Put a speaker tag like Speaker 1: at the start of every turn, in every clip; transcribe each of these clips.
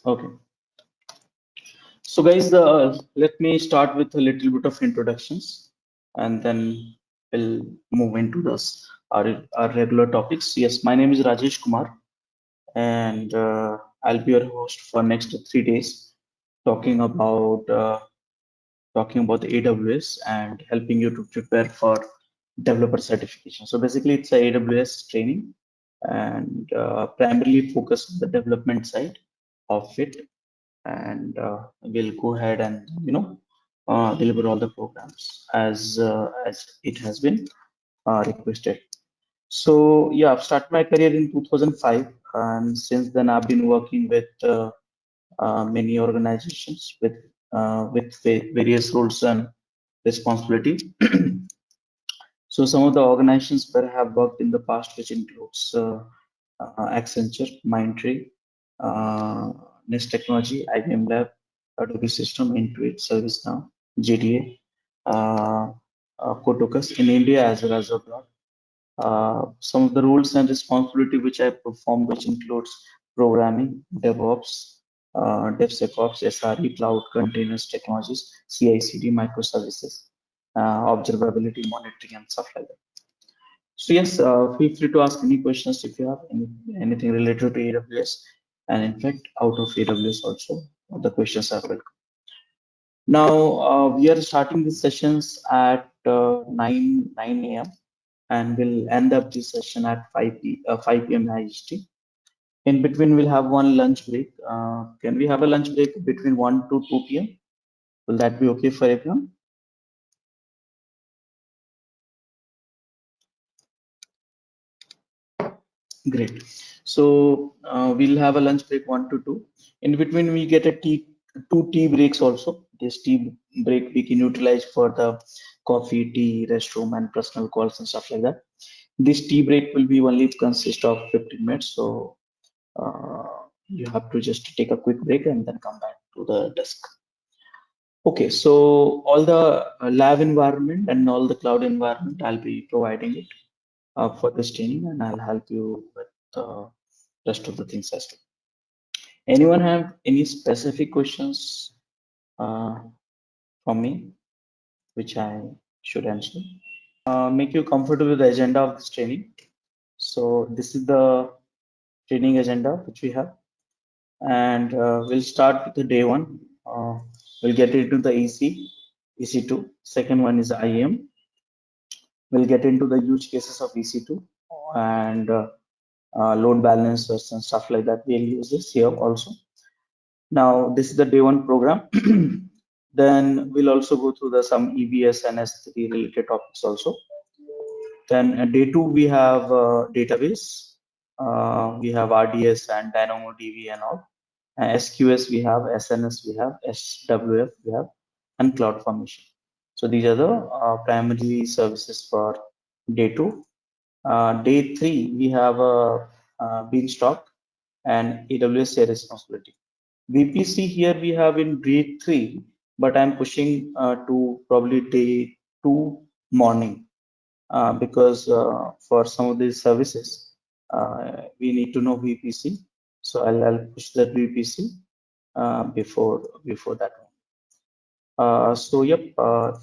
Speaker 1: Okay. So guys, let me start with a little bit of introductions, and then we'll move into this our regular topics. Yes, my name is Rajesh Kumar, and I'll be your host for next 3 days, talking about the AWS and helping you to prepare for developer certification. So basically, it's a AWS training, and primarily focus on the development side of it, and we'll go ahead and deliver all the programs as it has been requested. So yeah, I've started my career in 2005, and since then I've been working with many organizations with various roles and responsibility. So some of the organizations where I have worked in the past, which includes Accenture, Mindtree, uh, Nest Technology, IBM Lab, Adobe System, Intuit, ServiceNow, JDA, Kotokas in India as well as abroad. Some of the roles and responsibility which I perform, which includes programming, DevOps, DevSecOps, SRE, cloud containers technologies, CI/CD, microservices, observability, monitoring, and stuff like that. So yes, feel free to ask any questions if you have anything related to AWS, and in fact, out of AWS also, the questions are welcome. Now we are starting the sessions at 9 a.m. and we'll end up this session at 5 p.m. IST. In between, we'll have one lunch break. Can we have a lunch break between 1 to 2 p.m.? Will that be okay for everyone? Great. So we'll have a lunch break 1 to 2. In between, we get a two tea breaks also. This tea break we can utilize for the coffee, tea, restroom, and personal calls and stuff like that. This tea break will be only consist of 15 minutes. So you have to just take a quick break and then come back to the desk. Okay, so all the lab environment and all the cloud environment, I'll be providing it for this training, and I'll help you with the rest of the things as well. Anyone have any specific questions uh, from me, which I should answer? Make you comfortable with the agenda of this training. So this is the training agenda which we have, and we'll start with the day one. We'll get into the EC2. Second one is IAM. We'll get into the use cases of EC2 and load balancers and stuff like that. We'll use this here also. Now, this is the day one program. Then we'll also go through the some EBS and S3 related topics also. Then day two, we have database. We have RDS and DynamoDB and all. SQS we have, SNS we have, SWF we have, and CloudFormation. So these are the primary services for day two. Day three, we have a Beanstalk and AWS share responsibility. VPC here we have in day three, but I'm pushing to probably day two morning because for some of these services, we need to know VPC. So I'll push that VPC before that one. So yep,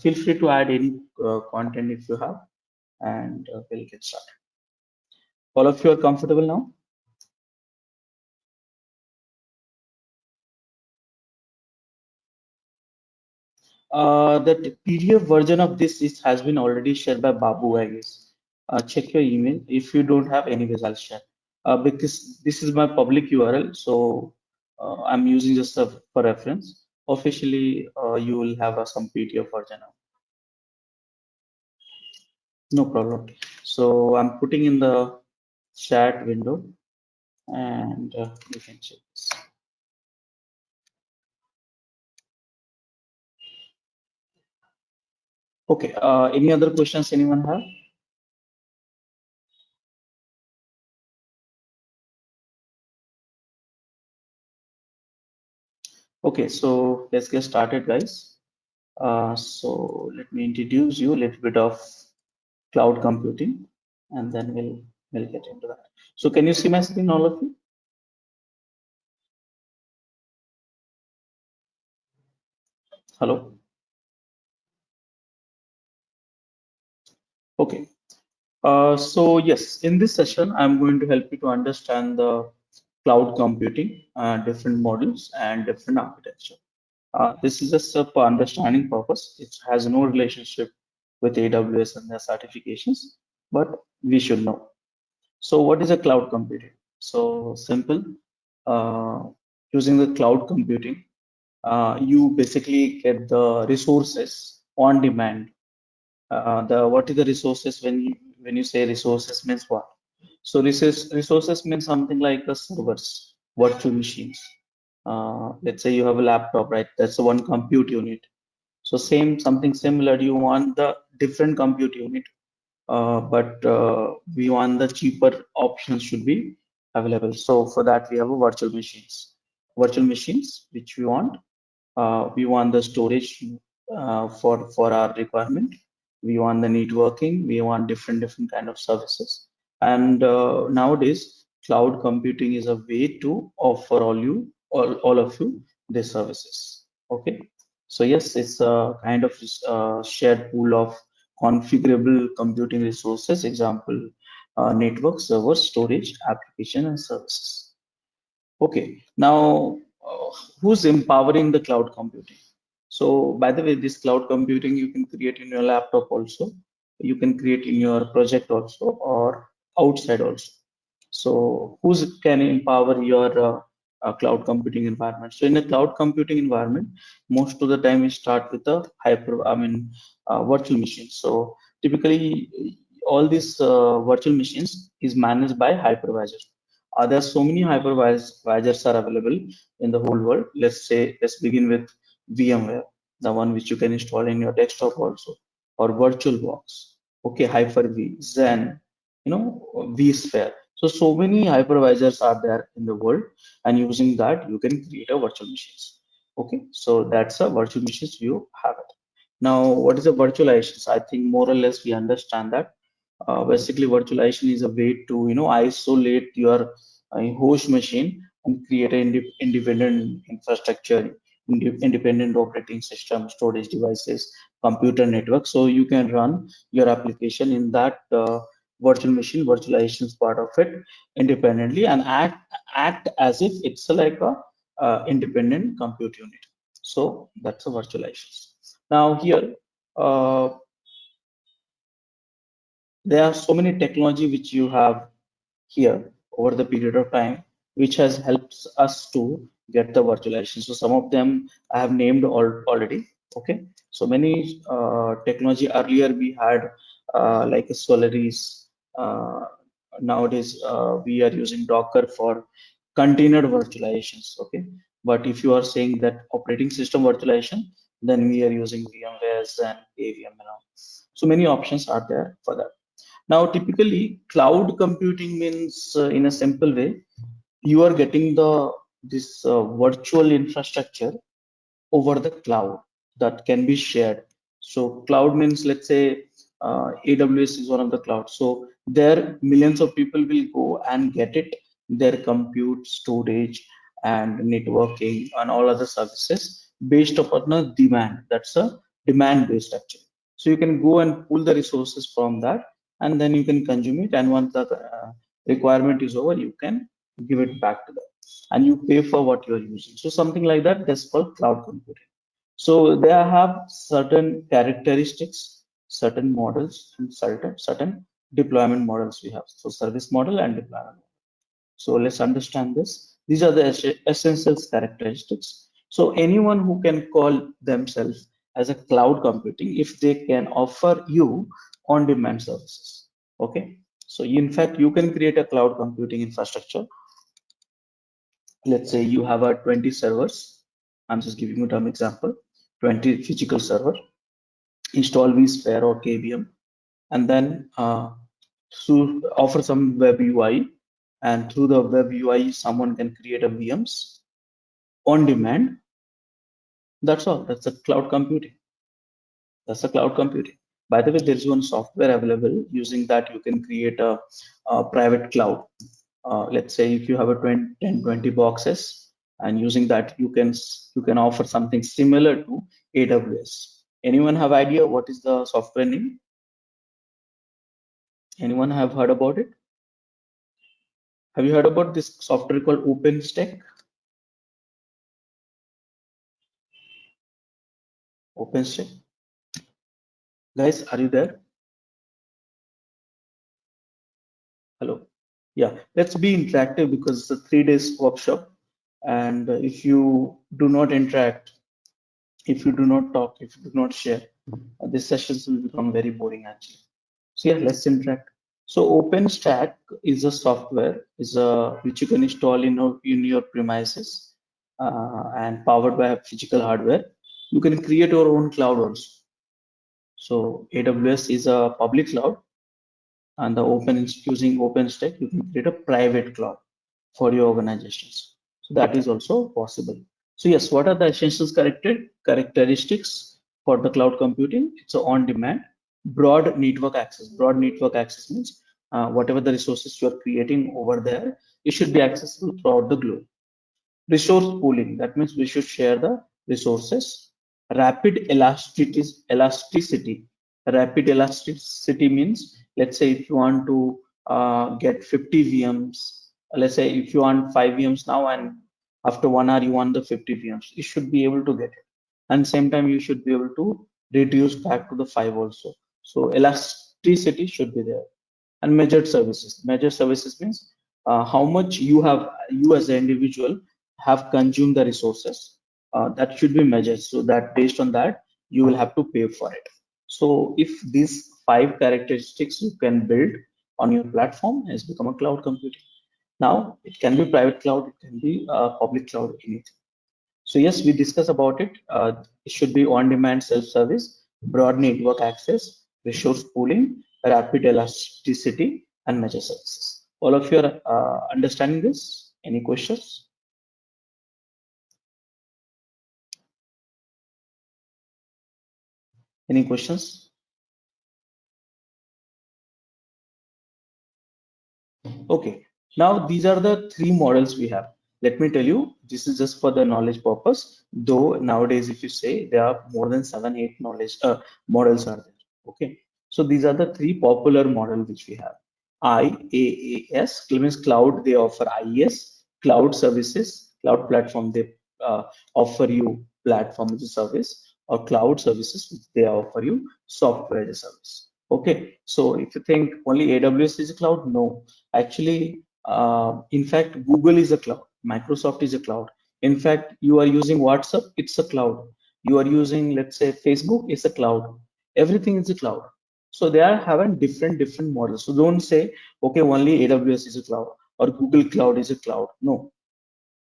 Speaker 1: feel free to add any content if you have, and we'll get started. All of you are comfortable now? The PDF version of this has been already shared by Babu, I guess. Check your email. If you don't have, anyways, I'll share. Because this is my public URL, so I'm using just for reference. Officially, you will have some PDF version now. No problem. So I'm putting in the chat window, and you can check this. Okay. Any other questions anyone have? Okay, so let's get started, guys. So let me introduce you a little bit of cloud computing, and then we'll get into that. So can you see my screen, all of you? Hello. Okay. So yes, in this session, I'm going to help you to understand the cloud computing, different models and different architecture. This is just for understanding purpose. It has no relationship with AWS and their certifications, but we should know. So what is a cloud computing? So simple. Uh, Using the cloud computing, you basically get the resources on demand. The what is the resources when you say resources means what? So resources means something like the servers, virtual machines. Let's say you have a laptop, right? That's the one compute unit. So same something similar. You want the different compute unit, but we want the cheaper options should be available. So for that we have a virtual machines which we want the storage for our requirement. We want the networking. We want different kind of services. And nowadays, cloud computing is a way to offer all of you these services. Okay. So yes, it's a kind of shared pool of configurable computing resources. Example, network, server, storage, application, and services. Okay, now who's empowering the cloud computing? So, by the way, this cloud computing you can create in your laptop also, you can create in your project also, or outside also. So, who's can empower your cloud computing environment? So, in a cloud computing environment, most of the time we start with a virtual machine. So, typically, all these virtual machines is managed by hypervisor. There are so many hypervisors are available in the whole world. Let's begin with VMware, the one which you can install in your desktop also, or VirtualBox, okay, Hyper-V, Zen, vSphere. So many hypervisors are there in the world, and using that you can create a virtual machines. Okay, so that's a virtual machines you have it. Now, what is a virtualization? I think more or less we understand that basically virtualization is a way to isolate your host machine and create an independent infrastructure, independent operating system, storage devices, computer network, so you can run your application in that virtual machine virtualization is part of it independently, and act as if it's like a independent compute unit. So that's a virtualization. Now here, uh, there are so many technology which you have here over the period of time, which has helped us to get the virtualization. So some of them I have named already. Okay, so many technology earlier we had like a Solaris. Uh, Nowadays we are using Docker for container virtualizations. Okay, but if you are saying that operating system virtualization, then we are using VMwares and AVM and all. So many options are there for that. Now, typically, cloud computing means, in a simple way, you are getting this virtual infrastructure over the cloud that can be shared. So cloud means, let's say, AWS is one of the clouds. So there millions of people will go and get it, their compute, storage, and networking and all other services based upon a demand. That's a demand based actually. So you can go and pull the resources from that, and then you can consume it. And once the requirement is over, you can give it back to them, and you pay for what you are using. So something like that. That's called cloud computing. So they have certain characteristics, certain models, and certain deployment models we have. So service model and deployment. So let's understand this. These are the essential characteristics. So anyone who can call themselves as a cloud computing, if they can offer you on-demand services. Okay. So in fact, you can create a cloud computing infrastructure. Let's say you have a 20 servers. I'm just giving you an example. 20 physical server, install vSphere or KVM, and then offer some web UI. And through the web UI, someone can create a VMs on demand. That's all. That's a cloud computing. That's a cloud computing. By the way, there is one software available. Using that, you can create a private cloud. Let's say if you have a 20, 10, 20 boxes, and using that you can offer something similar to AWS. Anyone have idea what is the software name? Anyone have heard about it? Have you heard about this software called OpenStack? OpenStack. Guys, are you there? Hello. Yeah, let's be interactive because it's a 3 days workshop. And if you do not interact, if you do not talk, if you do not share, these sessions will become very boring actually. So yeah, let's interact. So OpenStack is a software, is a which you can install in your premises and powered by physical hardware. You can create your own cloud also. So AWS is a public cloud, and the using OpenStack, you can create a private cloud for your organizations. So that is also possible. So yes, what are the essentials characteristics for the cloud computing? It's a on-demand, broad network access. Broad network access means whatever the resources you are creating over there, it should be accessible throughout the globe. Resource pooling, that means we should share the resources. Rapid elasticity. Rapid elasticity means, let's say if you want to get 50 VMs, let's say if you want 5 VMs now and after 1 hour you want the 50 VMs, you should be able to get it, and same time you should be able to reduce back to the 5 also. So elasticity should be there. And measured services. Measured services means how much you as an individual have consumed the resources. That should be measured. So that based on that, you will have to pay for it. So if these 5 characteristics you can build on your platform, has become a cloud computing. Now it can be private cloud, it can be public cloud, anything. So yes, we discuss about it. It should be on-demand self-service, broad network access, resource pooling, rapid elasticity, and measure services. All of you are understanding this? Any questions? Any questions? Okay, now these are the 3 models we have. Let me tell you, this is just for the knowledge purpose. Though nowadays, if you say there are more than 7, 8 models are there. Okay, so these are the 3 popular model which we have. IaaS means cloud. They offer IaaS, cloud services, cloud platform. They offer you platform as a service, or cloud services which they offer you software as a service. Okay, so if you think only AWS is a cloud, no. Actually, in fact, Google is a cloud. Microsoft is a cloud. In fact, you are using WhatsApp, it's a cloud. You are using, let's say, Facebook, it's a cloud. Everything is a cloud. So they are having different models. So don't say, okay, only AWS is a cloud or Google Cloud is a cloud. No,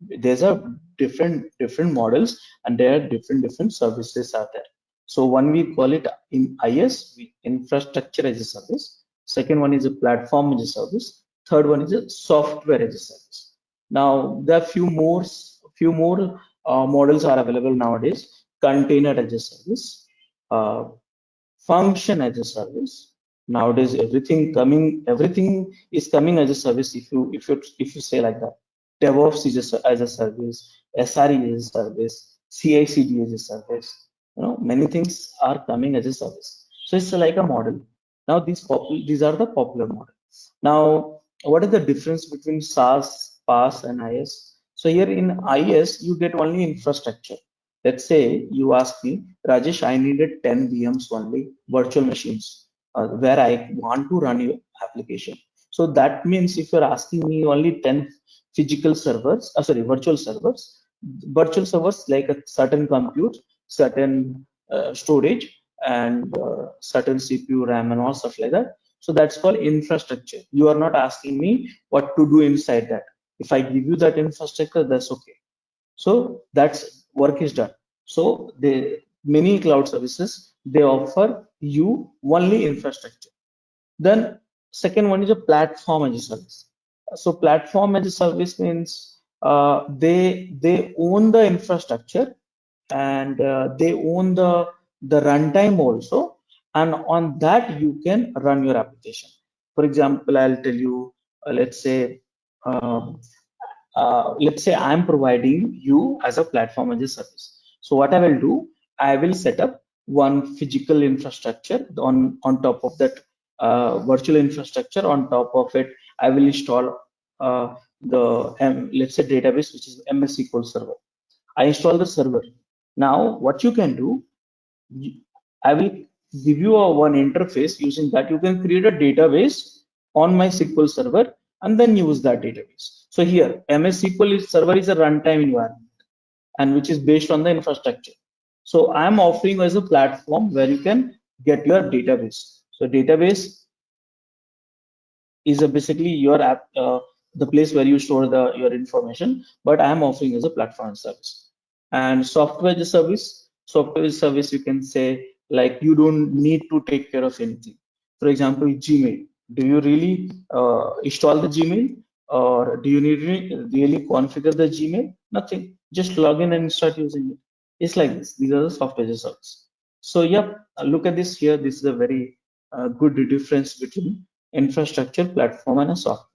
Speaker 1: there's a different models, and there are different services out there. So one we call it in IS, infrastructure as a service. Second one is a platform as a service. Third one is a software as a service. Now there are few more models are available nowadays. Container as a service, uh, function as a service. Nowadays everything is coming as a service. If you say like that, DevOps is as a service, SRE is a service, CI/CD is a service. Many things are coming as a service. So it's like a model. Now these are the popular models. Now what is the difference between SaaS, PaaS, and IS? So here in IS you get only infrastructure. Let's say you ask me, Rajesh, I needed 10 VMs only, virtual machines, where I want to run your application. So that means if you're asking me only 10 physical servers, virtual servers like a certain compute, certain storage, and certain CPU, RAM, and all stuff like that. So that's called infrastructure. You are not asking me what to do inside that. If I give you that infrastructure, that's okay. So that's work is done. So the many cloud services, they offer you only infrastructure. Then second one is a platform as a service. So platform as a service means they own the infrastructure, and they own the runtime also, and on that you can run your application. For example, I'll tell you, let's say, um, let's say I'm providing you as a platform as a service. So what I will do, I will set up one physical infrastructure on top of that virtual infrastructure. On top of it, I will install the let's say database, which is MS SQL Server. I install the server. Now, what you can do, I will give you a one interface. Using that, you can create a database on my SQL server and then use that database. So here, MS SQL server is a runtime environment and which is based on the infrastructure. So I'm offering as a platform where you can get your database. So database is basically your app, the place where you store your information, but I am offering as a platform service. And software as a service, software as a service, you can say like you don't need to take care of anything. For example, Gmail. Do you really install the Gmail, or do you need really configure the Gmail? Nothing. Just log in and start using it. It's like this. These are the software as a service. So yeah, look at this here. This is a very good difference between infrastructure, platform, and a software.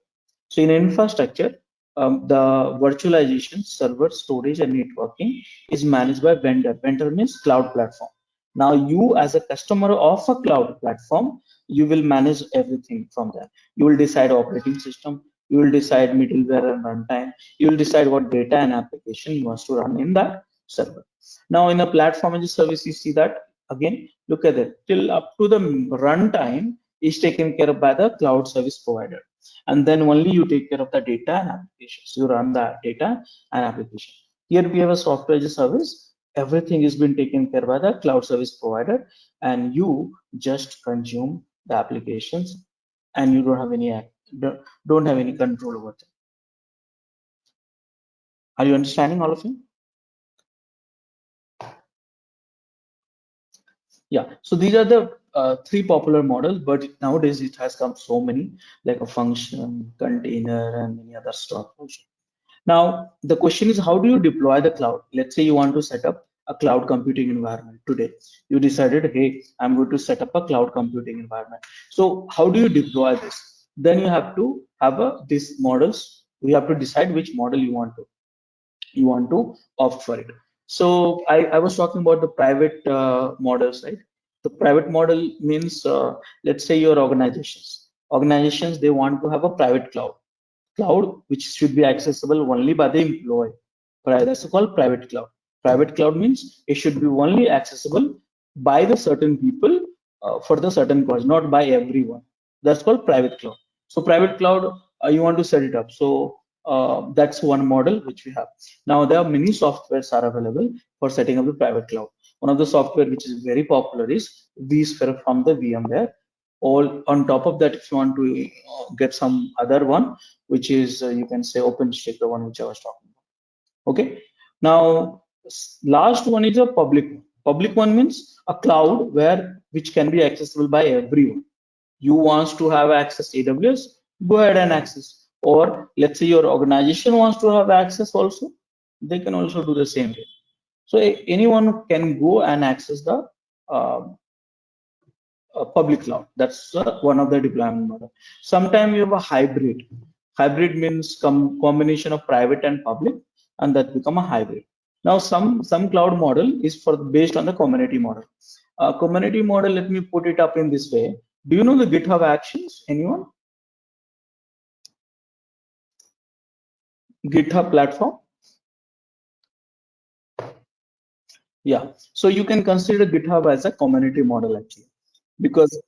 Speaker 1: So in infrastructure, the virtualization, server, storage, and networking is managed by vendor. Vendor means cloud platform. Now you as a customer of a cloud platform, you will manage everything from there. You will decide operating system, you will decide middleware and runtime, you will decide what data and application you want to run in that server. Now in a platform as a service, you see that again, look at it, till up to the runtime is taken care of by the cloud service provider, and then only you take care of the data and applications. You run the data and application. Here we have a software as a service. Everything is being taken care by the cloud service provider, and you just consume the applications, and you don't have any control over them. Are you understanding, all of you? Yeah. So these are the three popular models, but nowadays it has come so many, like a function, container, and many other stuff also. Now, the question is, how do you deploy the cloud? Let's say you want to set up a cloud computing environment today. You decided, hey, I'm going to set up a cloud computing environment. So how do you deploy this? Then you have to have these models. You have to decide which model you want to opt for it. So I was talking about the private models, right? The private model means, let's say your organizations, they want to have a private cloud which should be accessible only by the employee. That's called private cloud. Private cloud means it should be only accessible by the certain people for the certain cause, not by everyone. That's called private cloud. So private cloud, you want to set it up. So that's one model which we have. Now there are many softwares are available for setting up the private cloud. One of the software which is very popular is vSphere from the VMware. All on top of that, if you want to get some other one, which is you can say OpenShift, the one which I was talking about. Okay. Now, last one is a public one. Public one means a cloud where which can be accessible by everyone. You wants to have access to AWS, go ahead and access. Or let's say your organization wants to have access also, they can also do the same way. So anyone can go and access the uh, public cloud. That's one of the deployment model. Sometimes you have a hybrid. Hybrid means combination of private and public, and that become a hybrid. Now, some cloud model is for based on the community model. Community model. Let me put it up in this way. Do you know the GitHub Actions? Anyone? GitHub platform? Yeah. So you can consider GitHub as a community model actually, because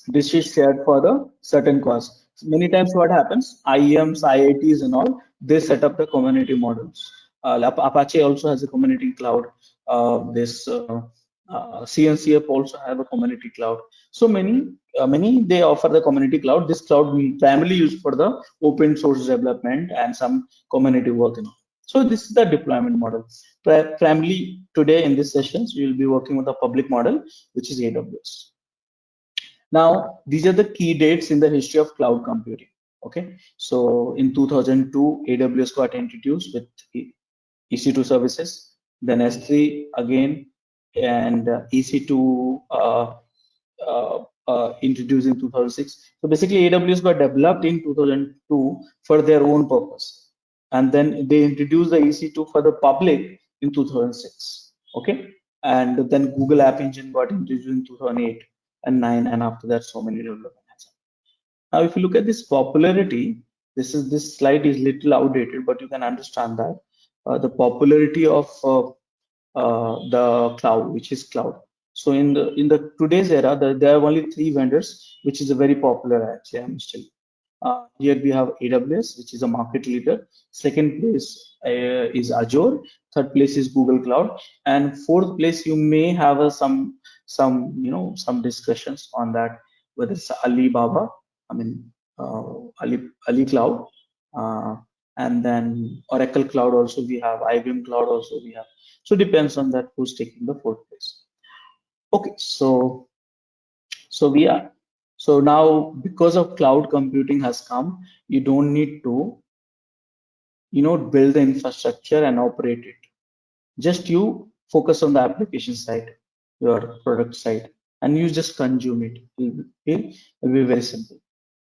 Speaker 1: this is shared for the certain cause. Many times what happens, IEMs, IITs and all, they set up the community models. Apache also has a community cloud. This CNCF also have a community cloud. So many they offer the community cloud. This cloud we primarily used for the open source development and some community work and all. So this is the deployment model. Primarily today in this sessions, we will be working with the public model, which is AWS. Now, these are the key dates in the history of cloud computing. Okay, so in 2002, AWS got introduced with EC2 services, then S3 again, and EC2 introduced in 2006. So basically, AWS got developed in 2002 for their own purpose. and then they introduced the EC2 for the public in 2006. Okay, and then Google App Engine got introduced in 2008 and 9, and after that, so many developments. Now, if you look at this popularity, this slide is little outdated, but you can understand that the popularity of the cloud, which is cloud. So in the today's era, there are only three vendors, which is a very popular actually. I'm still here we have AWS, which is a market leader. Second place is Azure. Third place is Google Cloud, and fourth place you may have some discussions on that, whether it's Alibaba, I mean Ali Cloud, uh, and then Oracle Cloud also we have, IBM Cloud also we have. So depends on that who's taking the fourth place. Okay, so we are so now because of cloud computing has come, you don't need to build the infrastructure and operate it. Just you focus on the application side, your product side, and you just consume it. It'll be very simple.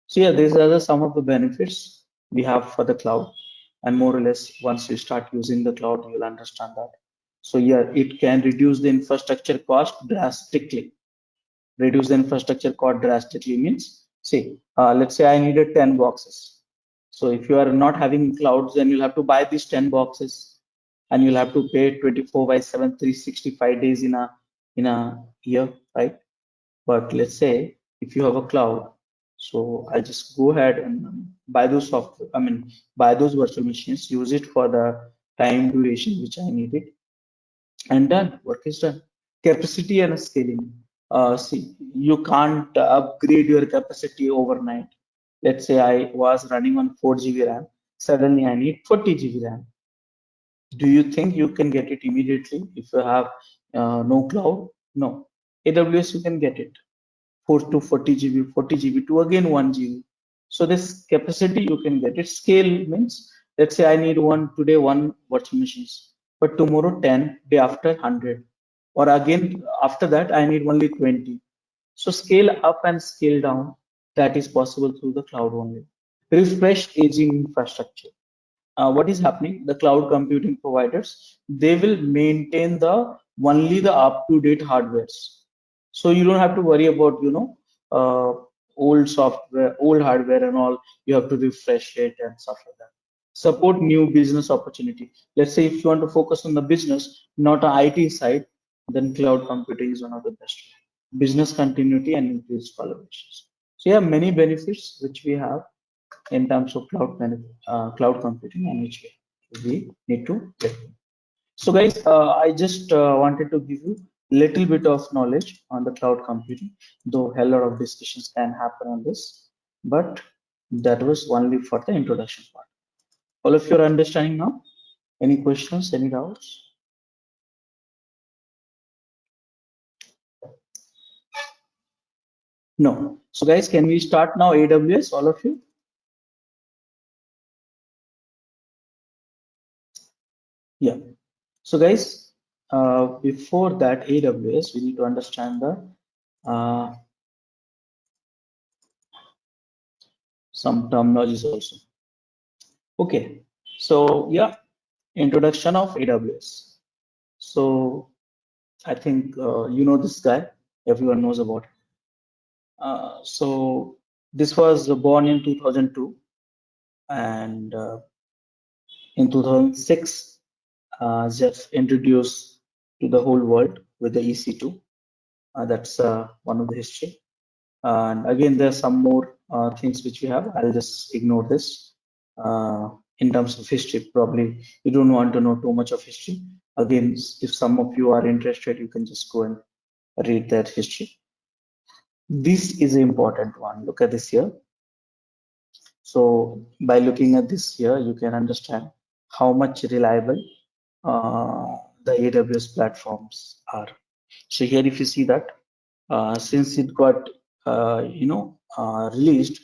Speaker 1: So yeah, these are some of the benefits we have for the cloud, and more or less once you start using the cloud, you'll understand that. So yeah, it can reduce the infrastructure cost drastically. Reduce the infrastructure cost drastically means, say, let's say I needed 10 boxes. So if you are not having clouds, then you'll have to buy these 10 boxes, and you'll have to pay 24 by 7, 365 days in a year, right? But let's say if you have a cloud, so I just go ahead and buy those software, I mean, buy those virtual machines, use it for the time duration which I need it, and done. Work is done. Capacity and scaling. See, you can't upgrade your capacity overnight. Let's say I was running on 4 GB RAM. Suddenly I need 40 GB RAM. Do you think you can get it immediately if you have no cloud? No. AWS you can get it. 4 to 40 GB, 40 GB to again 1 GB. So this capacity you can get it. Scale means, let's say I need one today, one virtual machines, but tomorrow 10, day after 100, or again after that I need only 20. So scale up and scale down, that is possible through the cloud only. Refresh aging infrastructure. What is happening? The cloud computing providers, they will maintain the only the up-to-date hardwares. So you don't have to worry about old software, old hardware and all. You have to refresh it and stuff like that. Support new business opportunity. Let's say if you want to focus on the business, not an IT side, then cloud computing is one of the best. Business continuity and increased collaborations. So yeah, many benefits which we have in terms of cloud computing, and which we need to get. So guys, I just wanted to give you little bit of knowledge on the cloud computing, though a lot of discussions can happen on this, but that was only for the introduction part. All of you are understanding now? Any questions, any doubts? No. So guys, can we start now AWS, all of you? Yeah. So guys, before that AWS, we need to understand the uh, some terminologies also. Okay, so yeah, introduction of AWS. So I think you know this guy, everyone knows about it. So this was born in 2002, and in 2006, Jeff introduced to the whole world with the EC2. That's one of the history. And again, there's some more things which we have. I'll just ignore this. In terms of history, probably you don't want to know too much of history. Again, if some of you are interested, you can just go and read that history. This is an important one. Look at this here. So by looking at this here, you can understand how much reliable the AWS platforms are. So here, if you see that, since it got released,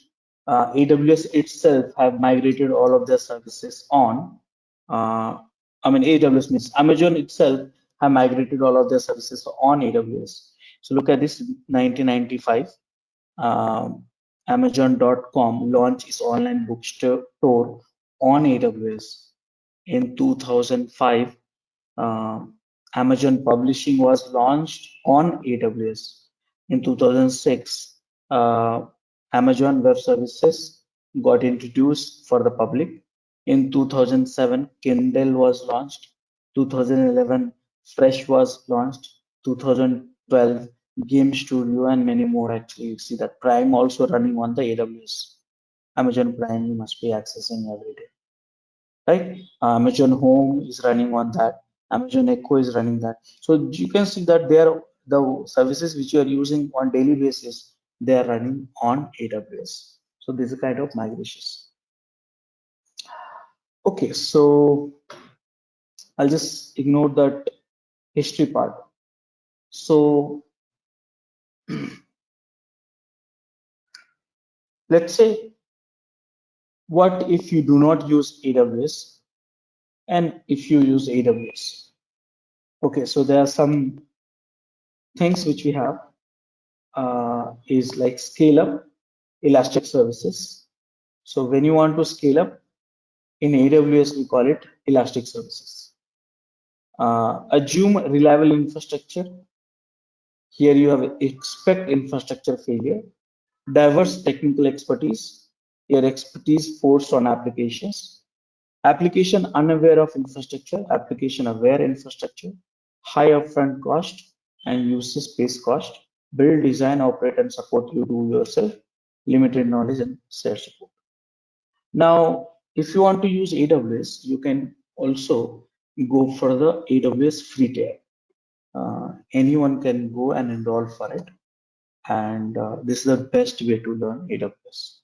Speaker 1: AWS itself have migrated all of their services on. I mean, AWS means Amazon itself have migrated all of their services on AWS. So look at this, 1995. Amazon.com launched its online bookstore on AWS. In 2005, uh, Amazon Publishing was launched on AWS. In 2006, Amazon Web Services got introduced for the public. In 2007, Kindle was launched. 2011, Fresh was launched. 2012, Game Studio, and many more. Actually, you see that Prime also running on the AWS. Amazon Prime you must be accessing every day, right? Amazon Home is running on that. Amazon Echo is running that. So you can see that there the services which you are using on daily basis, they are running on AWS. So this is kind of migrations. Okay, so I'll just ignore that history part. So let's say, what if you do not use AWS and if you use AWS? Okay, so there are some things which we have is like scale up elastic services. So when you want to scale up in AWS, we call it elastic services. Assume reliable infrastructure. Here you have expect infrastructure failure, diverse technical expertise, your expertise forced on applications, application unaware of infrastructure, application aware infrastructure, high upfront cost and usage space cost, build, design, operate, and support you do yourself, limited knowledge and share support. Now, if you want to use AWS, you can also go for the AWS free tier. Anyone can go and enroll for it, and this is the best way to learn AWS.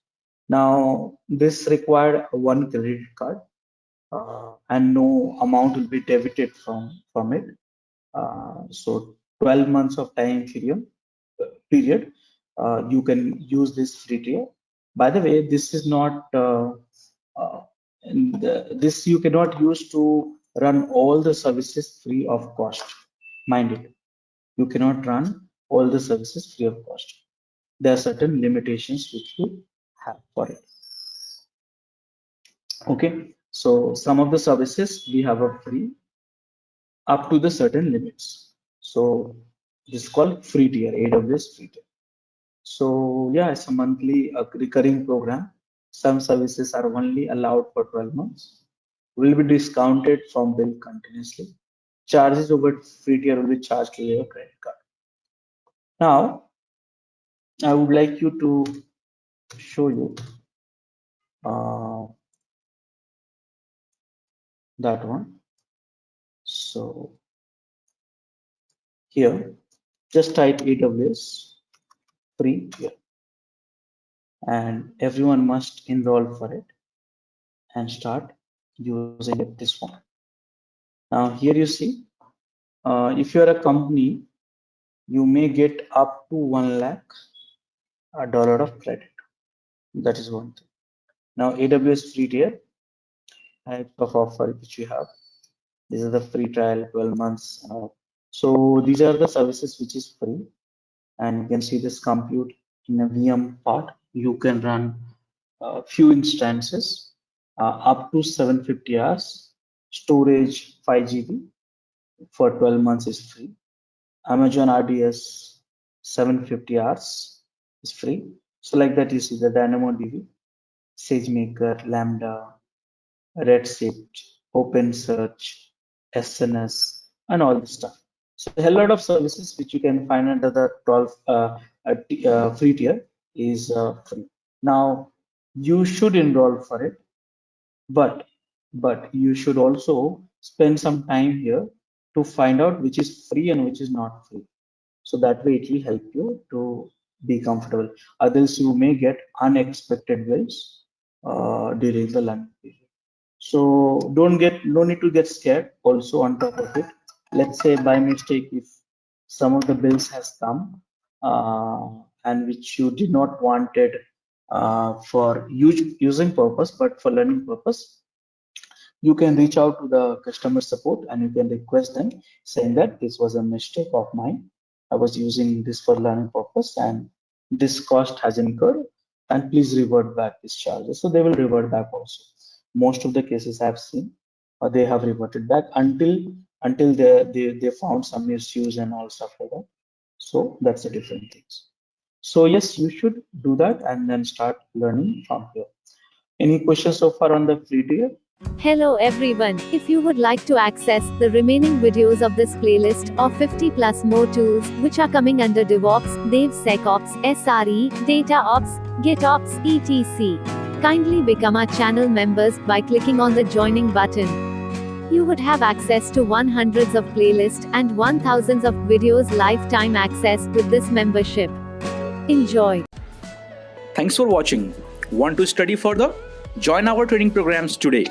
Speaker 1: Now, this required one credit card, and no amount will be debited from it. So 12 months of time period, you can use this free tier. By the way, this is not uh, this you cannot use to run all the services free of cost. Mind it, you cannot run all the services free of cost. There are certain limitations which you have for it. Okay, so some of the services we have a free up to the certain limits. So this is called free tier, AWS free tier. So yeah, it's a monthly recurring program. Some services are only allowed for 12 months. Will be discounted from bill continuously. Charges over free tier will be charged to your credit card. Now, I would like you to show you uh, that one. So here, just type AWS free tier, and everyone must enroll for it and start using it this one. Now here you see, if you're a company, you may get up to 1 lakh dollar of credit. That is one thing. Now AWS free tier type of offer which we have. This is the free trial, 12 months. So these are the services which is free, and you can see this compute in a VM part. You can run a few instances up to 750 hours. Storage 5 GB for 12 months is free. Amazon RDS 750 hours is free. So like that you see the DynamoDB, SageMaker, Lambda, Redshift, OpenSearch, SNS, and all this stuff. So a lot of services which you can find under the 12 free tier is free. Now you should enroll for it, but you should also spend some time here to find out which is free and which is not free. So that way it will help you to be comfortable. Otherwise, you may get unexpected bills during the learning period. So no need to get scared. Also on top of it, let's say by mistake if some of the bills has come and which you did not wanted for using purpose, but for learning purpose, you can reach out to the customer support and you can request them saying that this was a mistake of mine. I was using this for learning purpose and this cost has incurred, and please revert back this charges. So they will revert back also. Most of the cases I've seen, they have reverted back until they found some misuse and all stuff like that. So that's the different things. So yes, you should do that and then start learning from here. Any questions so far on the free tier?
Speaker 2: Hello everyone, if you would like to access the remaining videos of this playlist of 50 plus more tools which are coming under DevOps, DevSecOps, SRE, DataOps, GitOps, etc. Kindly become our channel members by clicking on the joining button. You would have access to hundreds of playlists and 1000s of videos lifetime access with this membership. Enjoy.
Speaker 3: Thanks for watching. Want to study further? Join our training programs today.